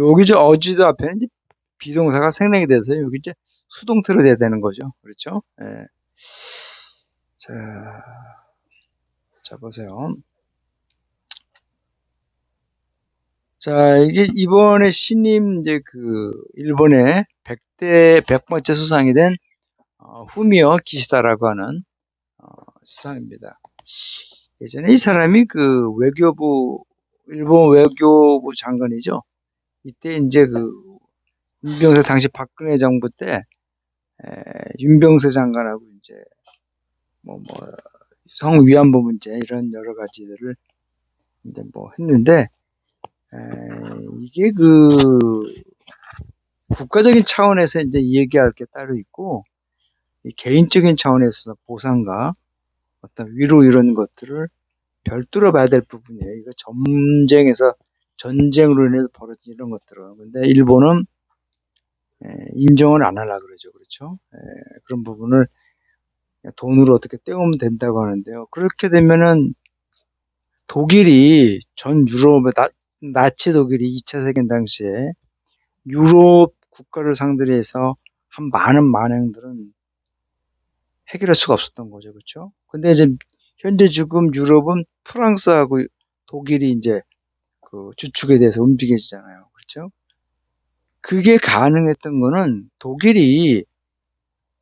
여기 저 어지도 앞에는 이제 비동사가 생략이 돼서 여기 이제 수동태로 돼야 되는 거죠. 그렇죠? 예. 자, 자 보세요. 자, 이게 이번에 신임 이제 그 일본의 100번째 수상이 된 후미오 기시다라고 하는 수상입니다. 예전에 이 사람이 그 외교부 일본 외교부 장관이죠. 이때 이제 그 윤병세 당시 박근혜 정부 때 윤병세 장관하고 이제 뭐 성위안부 문제 이런 여러 가지들을 이제 뭐 했는데 이게 그 국가적인 차원에서 이제 얘기할 게 따로 있고 이 개인적인 차원에서 보상과 어떤 위로 이런 것들을 별도로 봐야 될 부분이에요. 이거 전쟁으로 인해서 벌어진 이런 것들은. 근데 일본은 인정을 안 하려고 그러죠. 그렇죠? 그런 부분을 돈으로 어떻게 때우면 된다고 하는데요. 그렇게 되면은 독일이 전 유럽의 나치 독일이 2차 세계대전 당시에 유럽 국가를 상대로 해서 한 많은 만행들은 해결할 수가 없었던 거죠. 그렇죠? 근데 이제 현재 지금 유럽은 프랑스하고 독일이 이제 그 주축에 대해서 움직여지잖아요. 그렇죠? 그게 가능했던 거는 독일이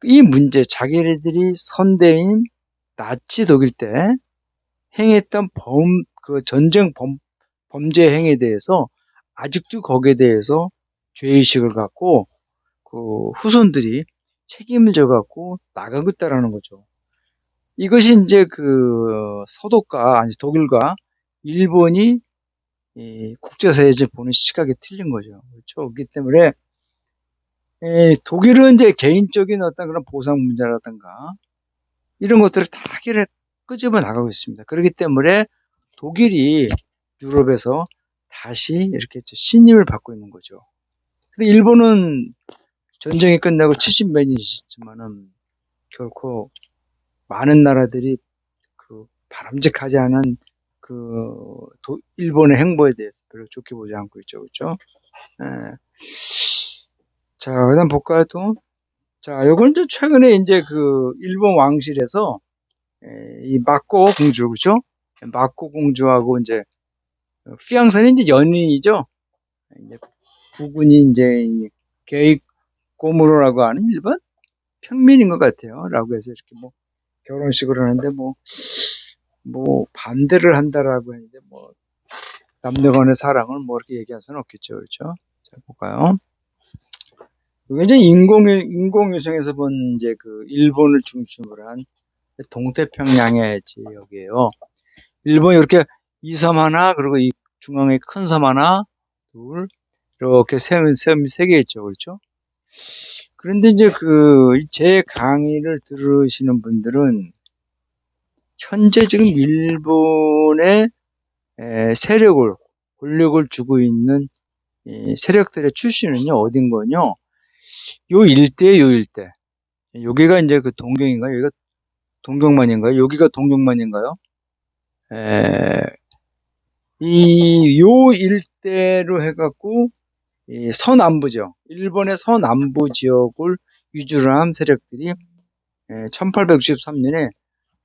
이 문제, 자기네들이 선대인 나치 독일 때 행했던 그 범죄 행위에 대해서 아직도 거기에 대해서 죄의식을 갖고 그 후손들이 책임을 져갖고 나가고 있다라는 거죠. 이것이 이제 그 아니 독일과 일본이 이 국제사회에 보는 시각이 틀린 거죠. 그렇죠. 그렇기 때문에 독일은 이제 개인적인 어떤 그런 보상 문제라든가 이런 것들을 다 해결해 끄집어 나가고 있습니다. 그렇기 때문에 독일이 유럽에서 다시 이렇게 신임을 받고 있는 거죠. 근데 일본은 전쟁이 끝나고 70몇 년이지만은 결코 많은 나라들이 그 바람직하지 않은 일본의 행보에 대해서 별로 좋게 보지 않고 있죠. 그렇죠? 예. 자, 그다음 볼까요, 또? 자, 요건 좀 최근에 이제 그 일본 왕실에서 이 마코 공주, 그죠? 마코 공주하고 이제 피앙사는 이제 연인이죠. 이제 부군이 이제 게이 고무로라고 하는 일본 평민인 것 같아요. 라고 해서 이렇게 뭐 결혼식을 하는데 뭐 반대를 한다라고 했는데 뭐 남녀 간의 사랑을 뭐 이렇게 얘기할 수는 없겠죠. 그렇죠? 자, 볼까요? 이게 이제 인공위성에서 본 이제 그 일본을 중심으로 한 동태평양의 지역이에요. 일본이 이렇게 이 섬 하나, 그리고 이 중앙에 큰 섬 하나, 둘, 이렇게 섬이 세 개 있죠. 그렇죠? 그런데 이제 제 강의를 들으시는 분들은 현재 지금 일본의 권력을 주고 있는 이 세력들의 출신은요, 어딘 거요? 요 일대. 여기가 이제 그 동경인가요? 여기가 동경만인가요? 여기가 동경만인가요? 요 일대로 해갖고, 이 서남부죠. 일본의 서남부 지역을 위주로 한 세력들이 1863년에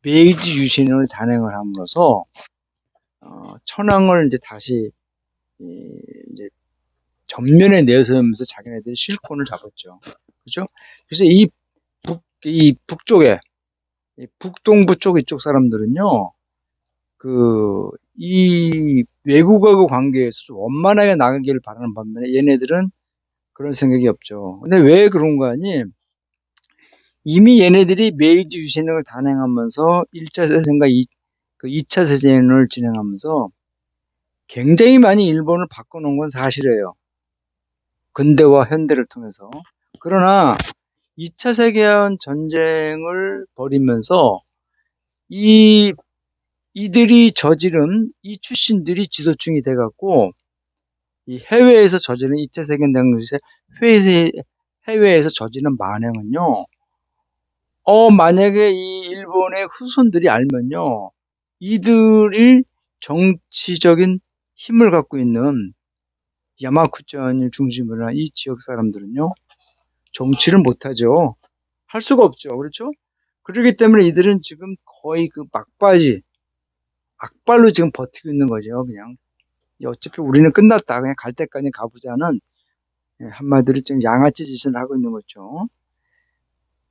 메이지 유신을 단행을 함으로써 천황을 이제 다시 이제 전면에 내세우면서 자기네들이 실권을 잡았죠. 그죠? 그래서 이 북쪽에, 이 북동부 쪽 이쪽 사람들은요, 이 외국하고 관계에서 좀 원만하게 나가기를 바라는 반면에 얘네들은 그런 생각이 없죠. 근데 왜 그런가 하니, 이미 얘네들이 메이지 유신을 단행하면서 1차 세전과 2차 세전을 진행하면서 굉장히 많이 일본을 바꿔놓은 건 사실이에요. 근대와 현대를 통해서. 그러나 2차 세계관 전쟁을 벌이면서 이들이 저지른 이 출신들이 지도층이 돼갖고 이 해외에서 저지른 2차 세계대전 해외에서 저지른 만행은요. 만약에 이 일본의 후손들이 알면요. 이들이 정치적인 힘을 갖고 있는 야마쿠천을 중심으로 한 이 지역 사람들은요, 정치를 못하죠. 할 수가 없죠. 그렇죠? 그렇기 때문에 이들은 지금 거의 그 막바지, 악발로 지금 버티고 있는 거죠. 그냥. 어차피 우리는 끝났다. 그냥 갈 때까지 가보자는 한마디로 지금 양아치 짓을 하고 있는 거죠.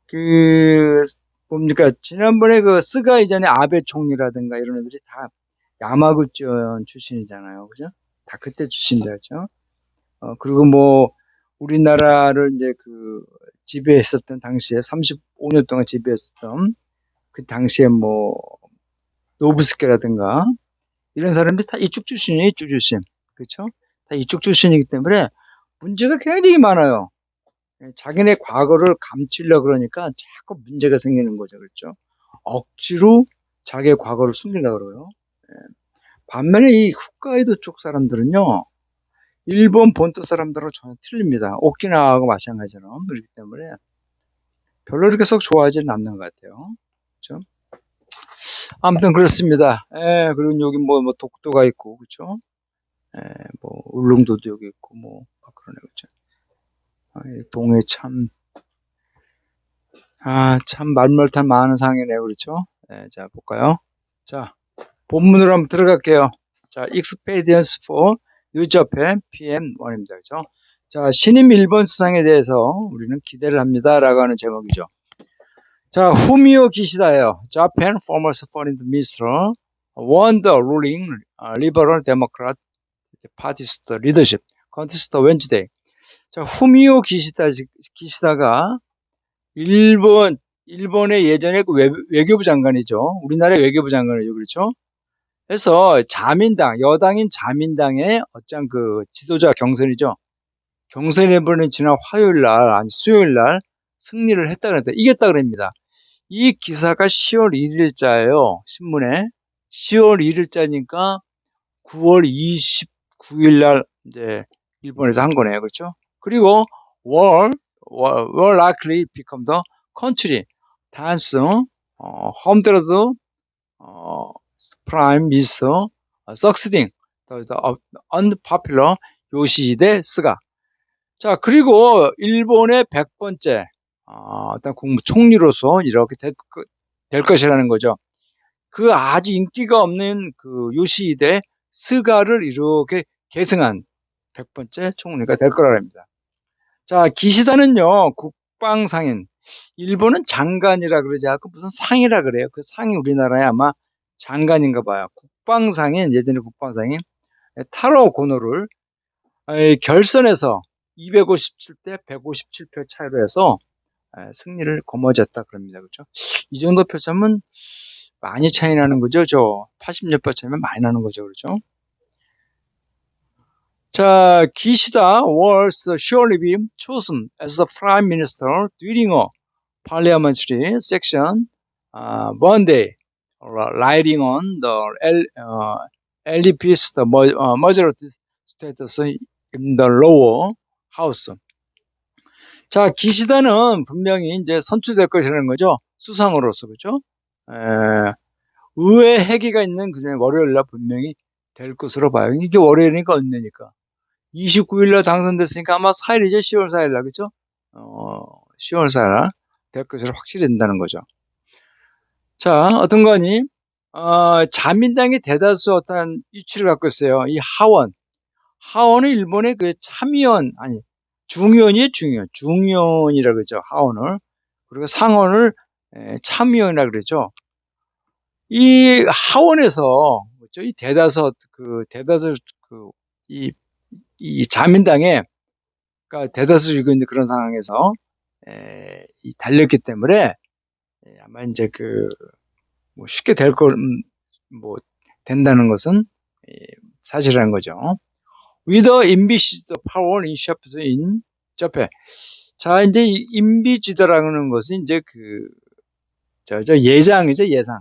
그, 뭡니까. 지난번에 그 스가 이전에 아베 총리라든가 이런 애들이 다 야마구치현 출신이잖아요. 그죠? 다 그때 출신들이죠. 그리고 뭐, 우리나라를 이제 그 지배했었던 당시에 35년 동안 지배했었던 그 당시에 뭐, 노부스케라든가 이런 사람들이 다 이쪽 출신이에요, 이쪽 출신. 그렇죠? 다 이쪽 출신이기 때문에 문제가 굉장히 많아요. 자기네 과거를 감추려고 그러니까 자꾸 문제가 생기는 거죠. 그렇죠? 억지로 자기의 과거를 숨기려고 그래요. 예. 반면에 이 홋카이도 쪽 사람들은요, 일본 본토 사람들하고 전혀 틀립니다. 오키나와하고 마찬가지처럼. 그렇기 때문에 별로 그렇게 썩 좋아하지는 않는 것 같아요. 그렇죠? 아무튼 그렇습니다. 예, 그리고 여기 뭐 독도가 있고, 그렇죠? 예, 뭐 울릉도도 여기 있고, 뭐 막 그러네, 그렇죠? 이 동해 참, 참 말벌탄 많은 상이네요, 그렇죠? 예, 자 볼까요? 자, 본문으로 한번 들어갈게요. 자, Expedience for New Japan PM1입니다, 그렇죠? 자, 신임 일본 수상에 대해서 우리는 기대를 합니다라고 하는 제목이죠. 자, 후미오 기시다예요. Japan former foreign minister won the ruling liberal democrat party's leadership contest Wednesday. 자, 후미오 기시다가 일본의 예전에 그 외교부 장관이죠. 우리나라의 외교부 장관이죠. 그렇죠? 그래서 여당인 자민당의 어떤 그 지도자 경선이죠. 경선에 이번에 지난 화요일 날, 아니 수요일 날 승리를 했다 그랬다. 이겼다 그럽니다. 이 기사가 10월 1일자예요. 신문에. 10월 1일자니까 9월 29일 날 이제 일본에서 한 거네요. 그렇죠? 그리고 will likely become the country dance hundred prime minister succeeding the unpopular 요시히데 스가. 자, 그리고 일본의 100번째 어떤 국무총리로서 이렇게 될 것이라는 거죠. 그 아주 인기가 없는 그 요시히데 스가를 이렇게 계승한 100번째 총리가 될 거라 합니다. 자, 기시다는요, 국방상인. 일본은 장관이라 그러지 않고 무슨 상이라 그래요. 그 상이 우리나라에 아마 장관인가 봐요. 국방상인, 예전에 국방상인 타로 고노를 결선에서 257대 157표 차이로 해서 승리를 거머쥐었다 그럽니다. 그렇죠? 이 정도 표차면 많이 차이 나는 거죠. 저 80몇 표 차이면 많이 나는 거죠. 그렇죠? 자, 기시다 was surely be chosen as the prime minister during a parliamentary session Monday, riding on the LDP's majority status in the lower house. 자, 기시다는 분명히 이제 선출될 것이라는 거죠. 수상으로서, 그죠? 의회 회기가 있는 그냥 월요일 날 분명히 될 것으로 봐요. 이게 월요일이니까 언제니까. 29일 날 당선됐으니까 아마 4일이죠. 10월 4일 날, 그죠? 10월 4일 날 될 것으로 확실히 된다는 거죠. 자, 어떤 거니? 자민당이 대다수 어떤 위치를 갖고 있어요. 이 하원은 일본의 그 참의원, 아니, 중의원이에요, 중의원. 중의원이라고 그러죠, 하원을. 그리고 상원을 참의원이라고 그러죠. 이 하원에서, 그렇죠? 이 자민당에, 그러니까 대다수 이고 있는 그런 상황에서, 달렸기 때문에, 아마 이제 뭐 쉽게 뭐, 된다는 것은, 사실이라는 거죠. With the ambitious power in shapes in Japan. 자, 이제 인비지도라는 것은 이제 예상이죠, 예상.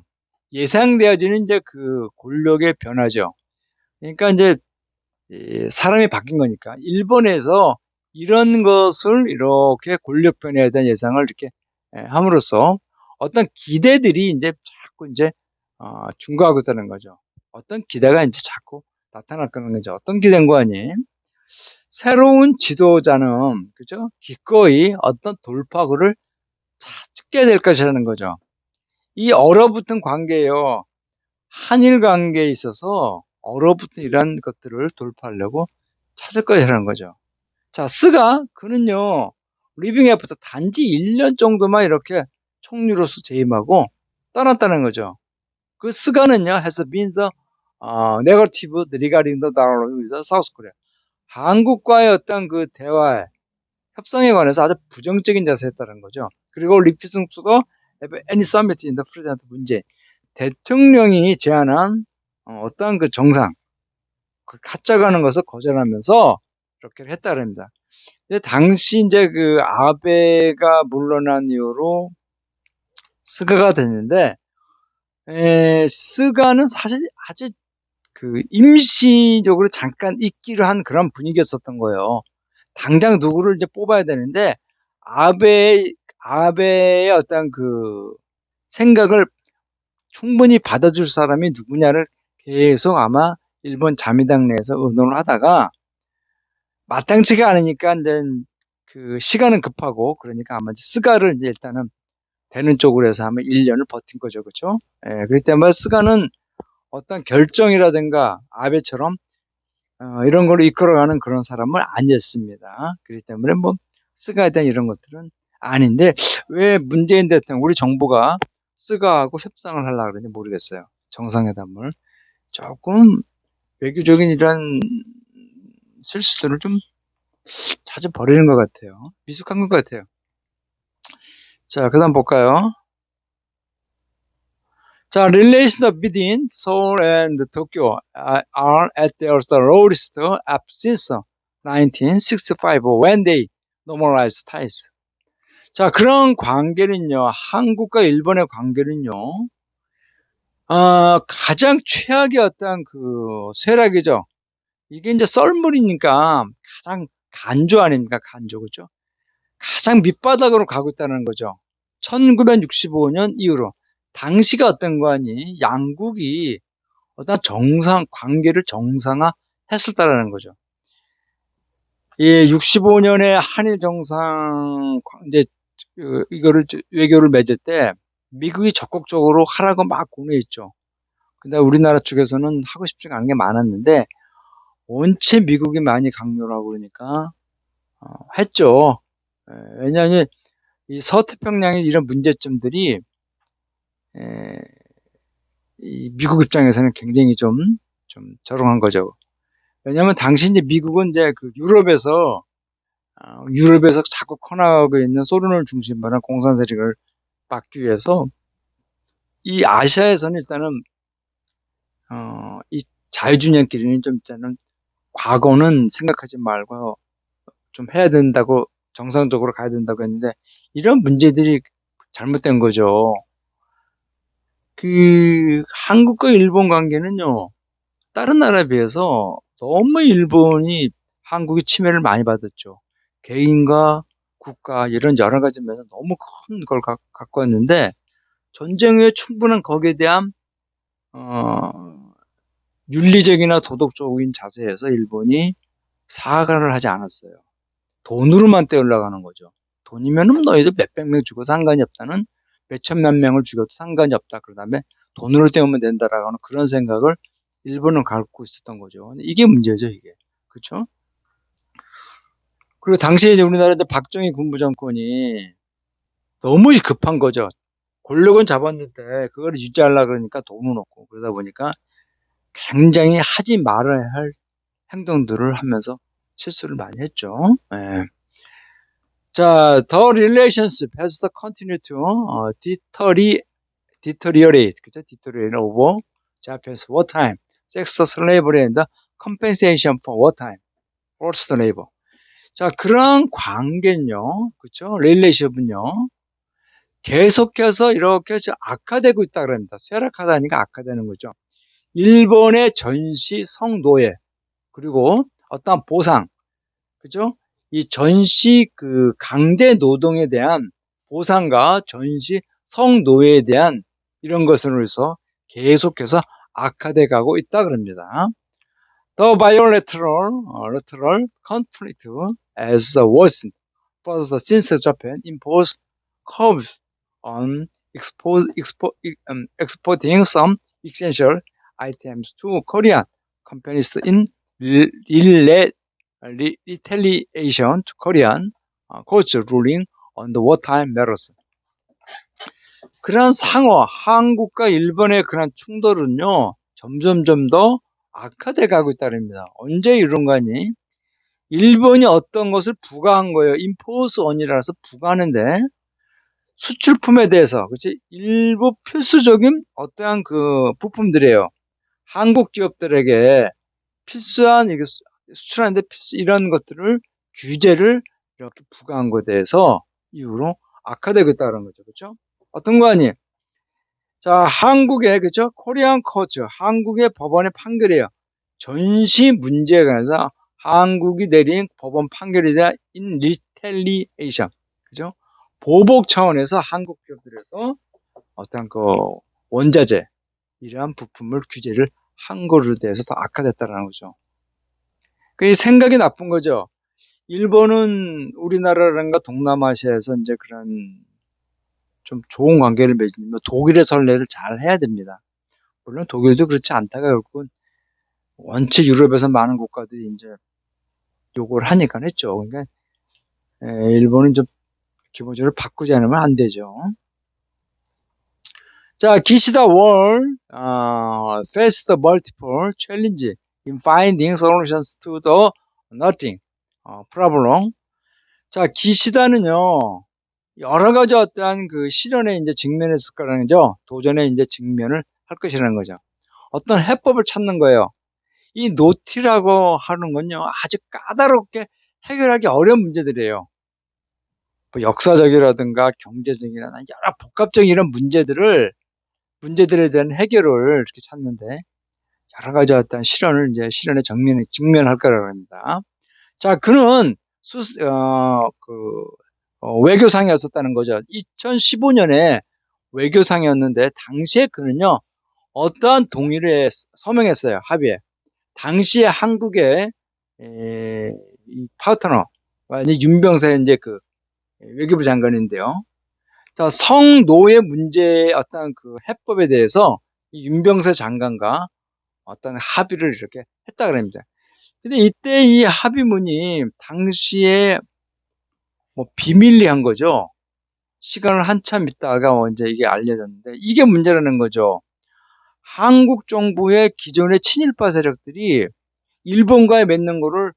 예상되어지는 이제 그 권력의 변화죠. 그러니까 이제 사람이 바뀐 거니까. 일본에서 이런 것을 이렇게 권력 변화에 대한 예상을 이렇게 함으로써 어떤 기대들이 이제 자꾸 이제 증가하고 있다는 거죠. 어떤 기대가 이제 자꾸 나타날 거는 거죠. 어떤 기대인 거 아니에요? 새로운 지도자는 그죠? 기꺼이 어떤 돌파구를 찾게 될 것이라는 거죠. 이 얼어붙은 관계요. 한일 관계에 있어서 얼어붙은 이런 것들을 돌파하려고 찾을 것이라는 거죠. 자, 스가 그는요. 리빙 애프터 단지 1년 정도만 이렇게 총리로서 재임하고 떠났다는 거죠. 그 스가는요. has been the negative regarding the dialogue with South Korea. 한국과의 어떤 그 대화 협상에 관해서 아주 부정적인 자세였다는 거죠. 그리고 리피승수도 any summit in the present 문제 대통령이 제안한 어떠한 그 정상 그 갖져가는 것을 거절하면서 그렇게 했다고 합니다. 근데 당시 이제 그 아베가 물러난 이후로 스가가 됐는데 스가는 사실 아주 그 임시적으로 잠깐 있기로 한 그런 분위기였었던 거예요. 당장 누구를 이제 뽑아야 되는데 아베의 어떤 그 생각을 충분히 받아줄 사람이 누구냐를 계속 아마 일본 자민당 내에서 의논을 하다가 마땅치가 않으니까 이제 그 시간은 급하고 그러니까 아마 스가를 이제 일단은 되는 쪽으로 해서 아마 1년을 버틴 거죠, 그렇죠? 예, 그렇기 때문에 스가는 어떤 결정이라든가 아베처럼 이런 걸 이끌어가는 그런 사람은 아니었습니다. 그렇기 때문에 뭐 스가에 대한 이런 것들은 아닌데 왜 문재인 대통령 우리 정부가 스가하고 협상을 하려고 그러는지 모르겠어요. 정상회담을 조금 외교적인 이런 실수들을 좀 자주 벌이는 것 같아요. 미숙한 것 같아요. 자, 그다음 볼까요? 자, relations between Seoul and Tokyo are at their lowest up since 1965 when they normalized ties. 자, 그런 관계는요, 한국과 일본의 관계는요, 가장 최악의 어떤 그 쇠락이죠. 이게 이제 썰물이니까 가장 간조 아닙니까? 간조, 그죠? 가장 밑바닥으로 가고 있다는 거죠. 1965년 이후로. 당시가 어떤 거 아니? 양국이 어떤 관계를 정상화했었다라는 거죠. 예, 65년에 한일 정상, 이제, 이거를, 외교를 맺을 때, 미국이 적극적으로 하라고 막 권유했죠. 근데 우리나라 쪽에서는 하고 싶지가 않은 게 많았는데, 원체 미국이 많이 강요를 하고 그러니까, 했죠. 왜냐하면, 이 서태평양의 이런 문제점들이, 에, 이 미국 입장에서는 굉장히 좀 저롱한 거죠. 왜냐하면 당시 이제 미국은 이제 그 유럽에서 자꾸 커나가고 있는 소련을 중심으로 한 공산 세력을 막기 위해서 이 아시아에서는 일단은 이 자유주의끼리는 좀 일단은 과거는 생각하지 말고 좀 해야 된다고 정상적으로 가야 된다고 했는데 이런 문제들이 잘못된 거죠. 그 한국과 일본 관계는요 다른 나라에 비해서 너무 일본이 한국의 침해를 많이 받았죠. 개인과 국가 이런 여러 가지 면에서 너무 큰 걸 갖고 왔는데 전쟁 후에 충분한 거기에 대한 어, 윤리적이나 도덕적인 자세에서 일본이 사과를 하지 않았어요. 돈으로만 떼어올라가는 거죠. 돈이면은 너희들 몇백 명 죽어도 상관이 없다는 몇천만 명을 죽여도 상관이 없다. 그 다음에 돈으로 때우면 된다라고 하는 그런 생각을 일본은 갖고 있었던 거죠. 이게 문제죠, 이게. 그렇죠? 그리고 당시에 이제 우리나라 박정희 군부 정권이 너무 급한 거죠. 권력은 잡았는데 그걸 유지하려고 그러니까 돈은 없고 그러다 보니까 굉장히 하지 말아야 할 행동들을 하면서 실수를 많이 했죠. 예. 자, the relationship has continued to deteriorate, 그죠? deteriorate over Japanese wartime, sex slavery and compensation for wartime, forced labor. 자, 그런 관계는요, 그죠? 릴레이션은요, 계속해서 이렇게 악화되고 있다 그럽니다. 쇠락하다니까 악화되는 거죠. 일본의 전시 성노예, 그리고 어떤 보상, 그죠? 이 전시 그 강제 노동에 대한 보상과 전시 성노예에 대한 이런 것으로서 계속해서 악화돼 가고 있다 그럽니다. The bilateral lateral conflict as the worsened further since Japan imposed curbs on exporting some essential items to Korean companies in retaliation to Korean courts ruling on the wartime matters. 그런 상호, 한국과 일본의 그런 충돌은요, 점점점 더 악화돼 가고 있다는 언제 이런 거니? 일본이 어떤 것을 부과한 거예요. 임포스 원이라서 부과하는데 수출품에 대해서 그렇지 일부 필수적인 어떠한 그 부품들이에요. 한국 기업들에게 필수한 이게 수출하는데 필수 이런 것들을 규제를 이렇게 부과한 것에 대해서 이후로 악화되고 있다는 거죠. 그렇죠? 어떤 거 아니? 자, 한국의 그죠? 코리안 코츠, 한국의 법원의 판결이에요. 전시 문제에 관해서 한국이 내린 법원 판결에 대한 in retaliation, 그죠? 보복 차원에서 한국 기업들에서 어떤 그 원자재 이러한 부품을 규제를 한 거로 대해서 더 악화됐다는 거죠. 그 생각이 나쁜 거죠. 일본은 우리나라라든가 동남아시아에서 이제 그런 좀 좋은 관계를 맺으면 독일의 선례를 잘 해야 됩니다. 물론 독일도 그렇지 않다가 결국은 원체 유럽에서 많은 국가들이 이제 요구를 하니까 했죠. 그러니까 일본은 좀 기본적으로 바꾸지 않으면 안 되죠. 자, 기시다 월 faced multiple challenge in finding solutions to the nothing problem. 자, 기시다는요 여러 가지 어떠한 그 실현에 이제 직면했을 거라는 거죠. 도전에 이제 직면을 할 것이라는 거죠. 어떤 해법을 찾는 거예요. 이 노티라고 하는 건요 아주 까다롭게 해결하기 어려운 문제들이에요. 뭐 역사적이라든가 경제적이나 여러 복합적인 이런 문제들에 대한 해결을 이렇게 찾는데 여러 가지 어떤 실현에 직면할 거라고 합니다. 자, 그는 외교상이었었다는 거죠. 2015년에 외교상이었는데 당시에 그는요 어떠한 동의를 서명했어요. 합의에. 당시에 한국의 이 파트너 윤병세 이제 그 외교부 장관인데요. 자, 성노예 문제의 어떤 그 해법에 대해서 이 윤병세 장관과 어떤 합의를 이렇게 했다 그럽니다. 근데 이때 이 합의문이 당시에 뭐 비밀리한 거죠. 시간을 한참 있다가 이제 이게 알려졌는데 이게 문제라는 거죠. 한국 정부의 기존의 친일파 세력들이 일본과의 맺는 거를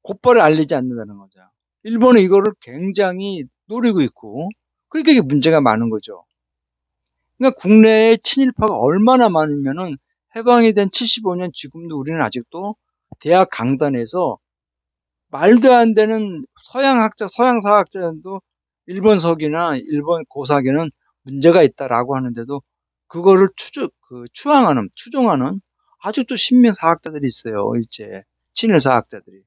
곧바로 알리지 않는다는 거죠. 일본은 이거를 굉장히 노리고 있고 그러니까 이게 문제가 많은 거죠. 그러니까 국내에 친일파가 얼마나 많으면은 해방이 된 75년 지금도 우리는 아직도 대학 강단에서 말도 안 되는 서양 사학자도 일본석이나 일본 고사계는 문제가 있다라고 하는데도 그거를 추종하는 아직도 신명 사학자들이 있어요. 일제 친일 사학자들이.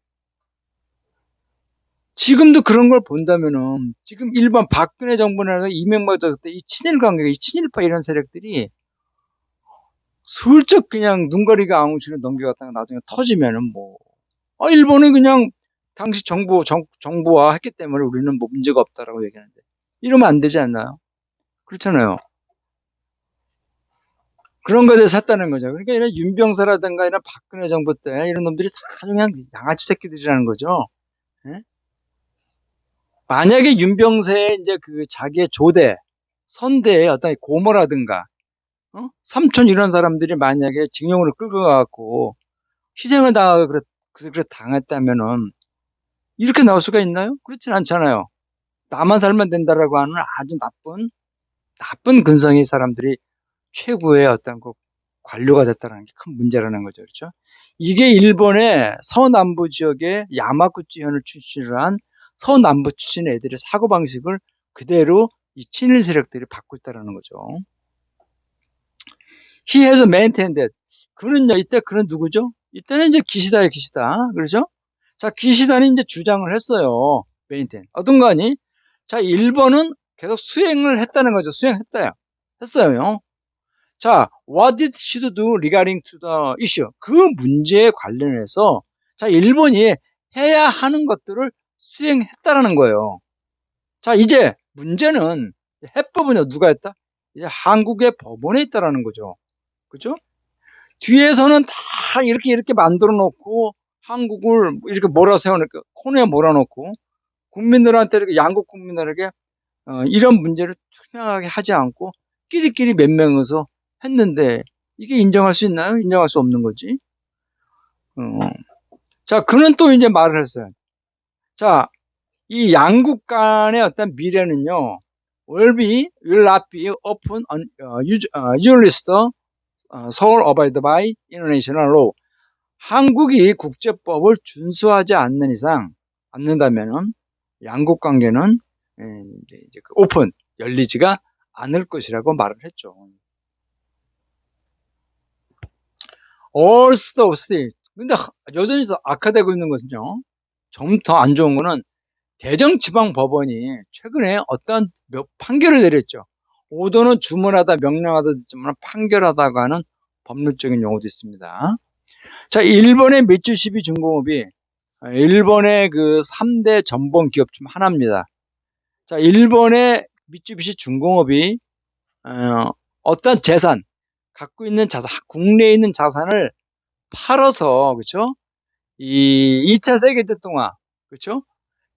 지금도 그런 걸 본다면은 지금 일반 박근혜 정부나 이명박 정부 때 이 친일 관계, 이 친일파 이런 세력들이 슬쩍 그냥 눈가리가 아웅치를 넘겨갔다가 나중에 터지면은 일본이 그냥 당시 정부와 했기 때문에 우리는 뭐 문제가 없다라고 얘기하는데 이러면 안 되지 않나요? 그렇잖아요. 그런 거에 대해서 했다는 거죠. 그러니까 이런 윤병사라든가 이런 박근혜 정부 때 이런 놈들이 다 그냥 양아치 새끼들이라는 거죠. 예? 만약에 윤병세의 이제 그 자기의 조대, 선대의 어떤 고모라든가, 삼촌 이런 사람들이 만약에 징용으로 끌고 가갖고 희생을 당하고 당했다면은 이렇게 나올 수가 있나요? 그렇진 않잖아요. 나만 살면 된다라고 하는 아주 나쁜 근성의 사람들이 최고의 어떤 그 관료가 됐다는 게 큰 문제라는 거죠. 그렇죠? 이게 일본의 서남부 지역의 야마구치현을 출신으로 한 서남부 출신 애들의 사고방식을 그대로 이 친일 세력들이 받고 있다는 거죠. He has maintained that. 그는요, 이때 그는 누구죠? 이때는 이제 기시다예요, 기시다. 그렇죠? 자, 기시다는 이제 주장을 했어요. maintain. 어떤 거 아니? 자, 일본은 계속 수행을 했다는 거죠. 수행했다요. 했어요. 자, what did should do regarding to the issue? 그 문제에 관련해서 자, 일본이 해야 하는 것들을 수행했다라는 거예요. 자, 이제 문제는 해법은 누가 했다? 이제 한국의 법원에 있다라는 거죠. 그죠? 뒤에서는 다 이렇게 만들어 놓고 한국을 이렇게 몰아세워놓고 코너에 몰아놓고 국민들한테 이렇게 양국 국민들에게 이런 문제를 투명하게 하지 않고 끼리끼리 몇 명이서 했는데 이게 인정할 수 있나요? 인정할 수 없는 거지. 자, 그는 또 이제 말을 했어요. 자, 이 양국 간의 어떤 미래는요, will not be open usually sole abided by international law. 한국이 국제법을 준수하지 않는 이상, 않는다면은 양국 관계는 이제 오픈, 열리지가 않을 것이라고 말을 했죠. All still. 근데 여전히 더 악화되고 있는 것은요, 좀 더 안 좋은 거는 대정지방법원이 최근에 어떤 판결을 내렸죠. 오도는 주문하다 명령하다 듣지만 판결하다가 하는 법률적인 용어도 있습니다. 자, 일본의 미쯔시비 중공업이 일본의 그 3대 전범 기업 중 하나입니다. 자, 일본의 미쯔비시 중공업이 어떤 재산, 갖고 있는 자산, 국내에 있는 자산을 팔아서, 그렇죠? 이 2차 세계대전 동안, 그렇죠?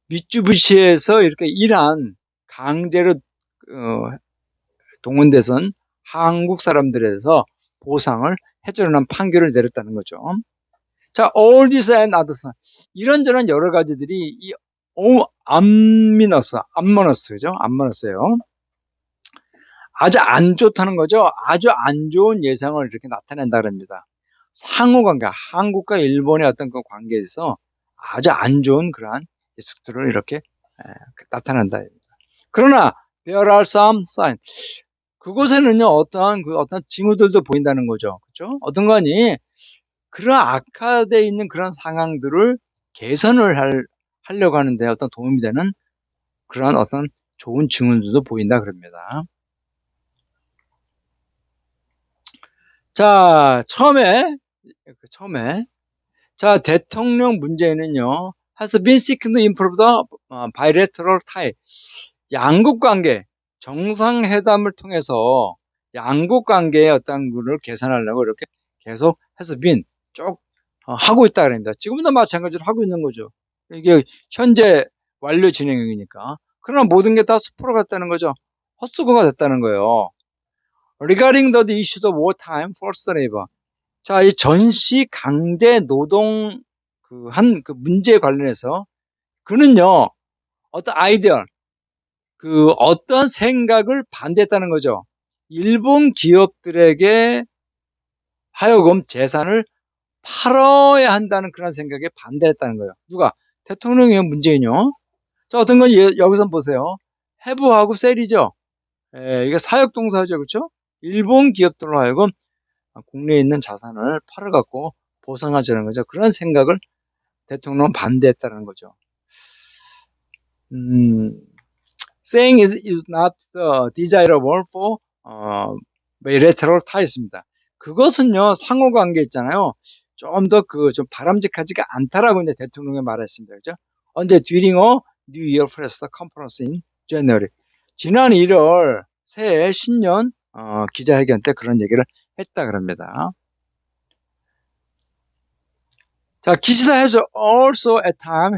미쯔비시에서 이렇게 일한 강제로 동원돼선 한국 사람들에서 보상을 해주려는 판결을 내렸다는 거죠. 자, all this and others. 이런저런 여러 가지들이 이 암모너스, 그죠? 암모너스예요. 아주 안 좋다는 거죠. 아주 안 좋은 예상을 이렇게 나타낸다 그럽니다. 상호관계, 한국과 일본의 어떤 그 관계에서 아주 안 좋은 그러한 예측들을 이렇게 나타난다. 그러나 there are some signs. 그곳에는요 어떤 징후들도 보인다는 거죠. 그렇죠? 어떤 거니 그런 악화되어 있는 그런 상황들을 개선을 하려고 하는데 어떤 도움이 되는 그런 어떤 좋은 징후들도 보인다 그럽니다. 자, 처음에 자, 대통령 문제는요 has been seeking to improve the bilateral tie. 양국 관계, 정상회담을 통해서 양국 관계의 어떤 거를 개선하려고 이렇게 계속 has been 쭉 하고 있다 그럽니다. 지금도 마찬가지로 하고 있는 거죠. 이게 현재 완료 진행형이니까. 그러나 모든 게 다 수포로 갔다는 거죠. 헛수고가 됐다는 거예요. Regarding the issue of wartime forced labor. 자, 이 전시 강제 노동 그 문제에 관련해서 그는요 어떤 아이디어 그 어떤 생각을 반대했다는 거죠. 일본 기업들에게 하여금 재산을 팔아야 한다는 그런 생각에 반대했다는 거예요. 누가? 대통령이요, 문재인이요. 자, 어떤 건 여기서 보세요. 해부하고 셀이죠. 이게 사역동사죠, 그렇죠? 일본 기업들로 하여금 국내에 있는 자산을 팔아갖고 보상하자는 거죠. 그런 생각을 대통령은 반대했다는 거죠. Saying is not desirable for bilateral tie입니다. 그것은요 상호관계 있잖아요. 좀 더 좀 바람직하지가 않다라고 이제 대통령이 말했습니다. 그죠? 언제 during a New Year press conference in January. 지난 1월 새해 신년 기자회견 때 그런 얘기를 했다 그럽니다. 자, 기시다 has also at time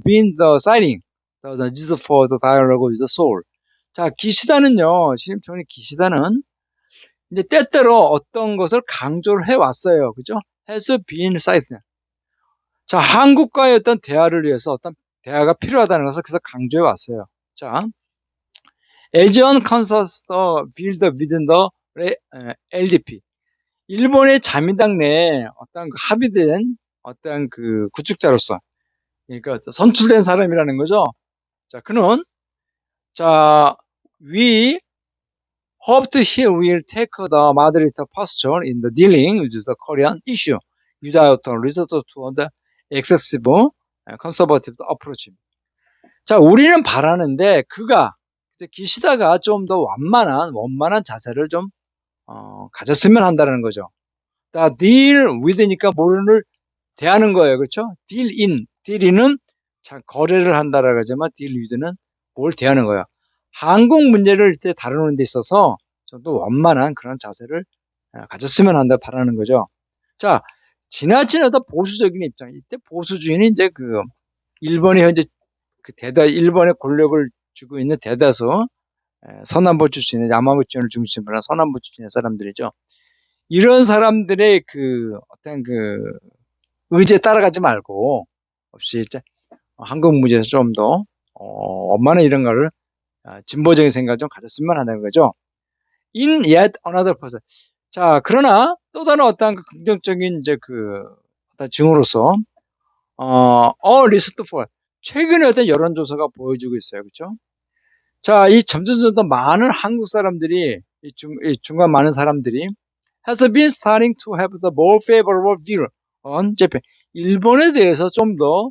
been the citing the need for the dialogue with the soul. 자, 기시다는요, 신임 총리 기시다는 이제 때때로 어떤 것을 강조를 해왔어요. 그죠? has been cited. 자, 한국과의 어떤 대화를 위해서 어떤 대화가 필요하다는 것을 그래서 강조해 왔어요. 자, Asian consensus built within the LDP. 일본의 자민당 내에 어떤 합의된 어떤 그 구축자로서, 그러니까 선출된 사람이라는 거죠. 자, 그는 자, we hoped he will take the moderate posture in the dealing with the Korean issue without resort to the excessive conservative approach. 자, 우리는 바라는데 그가 기시다가 좀 더 원만한 자세를 좀 가졌으면 한다는 거죠. deal with니까 뭐를 대하는 거예요. 그렇죠? deal인은 자, 거래를 한다라고 하지만 deal with는 뭘 대하는 거예요. 한국 문제를 이때 다루는 데 있어서 좀 더 원만한 그런 자세를 가졌으면 한다 바라는 거죠. 자, 지나친 어떤 보수적인 입장. 이때 보수주의는 이제 그 일본이 현재 그 일본의 권력을 쥐고 있는 대다수 서남부 출신의 야마구치현을 중심으로 한 서남부 출신의 사람들이죠. 이런 사람들의 그 어떤 그 의지에 따라가지 말고 없이 이제 한국 문제에서 좀 더 엄마는 이런 거를 진보적인 생각 좀 가졌으면 하는 거죠. In yet another person. 자, 그러나 또 다른 어떤 그 긍정적인 이제 그 어떤 증으로서 리스트 for 최근에 어떤 여론조사가 보여주고 있어요, 그렇죠? 자, 이 점점 많은 한국 사람들이 이 중간 많은 사람들이 has been starting to have the more favorable view on Japan. 일본에 대해서 좀 더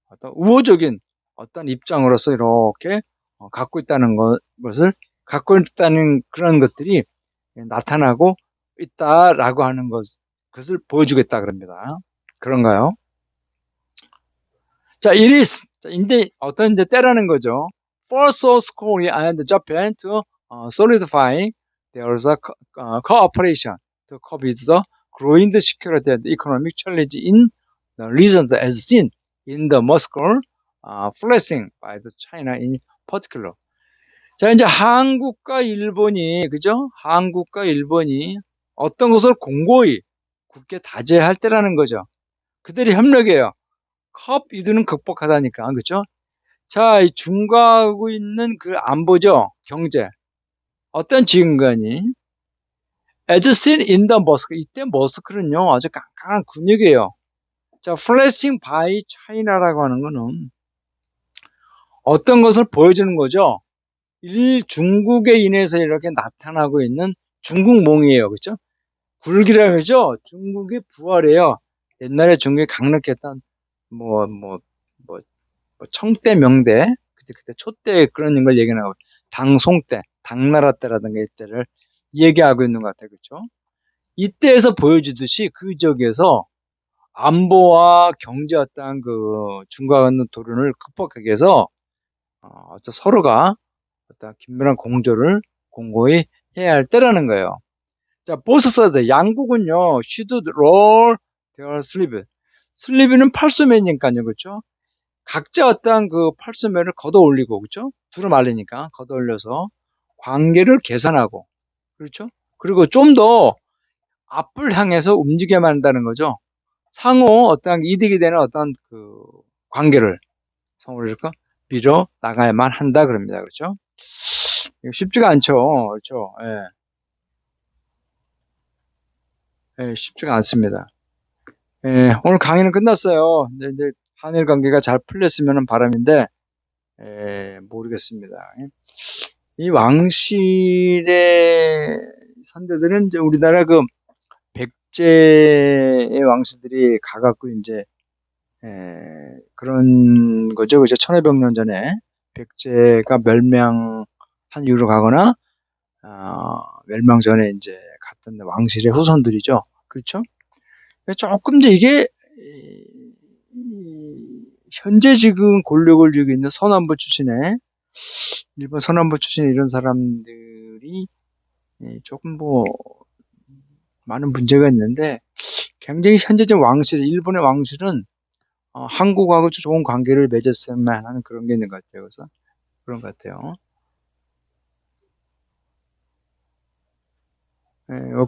어떤 우호적인 어떤 입장으로서 이렇게 갖고 있다는 것을 갖고 있다는 그런 것들이 나타나고 있다라고 하는 것을 보여주겠다 그럽니다. 그런가요? 자, it is. 자, 인데 어떤 이제 때라는 거죠. For South Korea and Japan to solidify their cooperation to cope with the growing security and economic challenge in the region as seen in the Moscow flexing by the China in particular. 자, 이제 한국과 일본이, 그죠? 한국과 일본이 어떤 것을 공고히 굳게 다짐할 때라는 거죠. 그들이 협력해요. 컵 이두는 극복하다니까, 그죠? 자, 이 중과하고 있는 그 안보죠, 경제. 어떤 지금간이 as seen in the Moscow. 이때 머스크는요, 아주 깡깡한 근육이에요. 자, flashing by China라고 하는 거는 어떤 것을 보여주는 거죠? 중국에 인해서 이렇게 나타나고 있는 중국몽이에요. 그렇죠? 굴기라 그러죠? 중국의 부활이에요. 옛날에 중국이 강력했던 뭐, 뭐, 뭐, 청대, 명대, 그때 초대 그런 걸 얘기하고 당송 때, 당나라 때라든가 이때를 얘기하고 있는 것 같아요. 그렇죠? 이때에서 보여주듯이 그 지역에서 안보와 경제 어떤 그 중간 도론을 극복하기 위해서 서로가 어떤 긴밀한 공조를 공고히 해야 할 때라는 거예요. 자, 보스 사드 양국은요, should roll their sleeve. 슬리브는 팔소매니까요, 그렇죠? 각자 어떤 그 팔소매를 걷어 올리고, 그렇죠? 두루 말리니까 걷어 올려서 관계를 개선하고, 그렇죠? 그리고 좀 더 앞을 향해서 움직여야 한다는 거죠. 상호 어떤 이득이 되는 어떤 그 관계를 성우랄까 밀어 나가야만 한다 그럽니다. 그렇죠? 쉽지가 않죠. 그렇죠? 예. 예, 쉽지가 않습니다. 예, 오늘 강의는 끝났어요. 이제 한일 관계가 잘 풀렸으면 바람인데, 모르겠습니다. 이 왕실의 선대들은 이제 우리나라 그 백제의 왕실들이 가갖고 이제, 그런 거죠. 그죠? 1500년 전에 백제가 멸망한 이후로 가거나, 멸망 전에 이제 갔던 왕실의 후손들이죠. 그렇죠? 조금 더 이게 현재 지금 권력을 쥐고 있는 서남부 출신의 일본 서남부 출신의 이런 사람들이 조금 뭐 많은 문제가 있는데 굉장히 현재적 왕실 일본의 왕실은 한국하고 좋은 관계를 맺었으면 하는 그런 게 있는 것 같아요. 그래서 그런 것 같아요.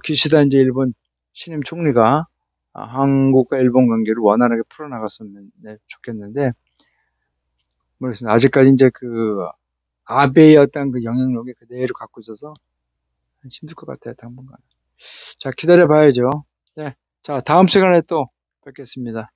기시다 이제 일본 신임 총리가 한국과 일본 관계를 원활하게 풀어나갔으면 좋겠는데 모르겠습니다. 아직까지 이제 그 아베의 어떤 그 영향력이 그대로 갖고 있어서 힘들 것 같아요, 당분간. 자, 기다려 봐야죠. 네. 자, 다음 시간에 또 뵙겠습니다.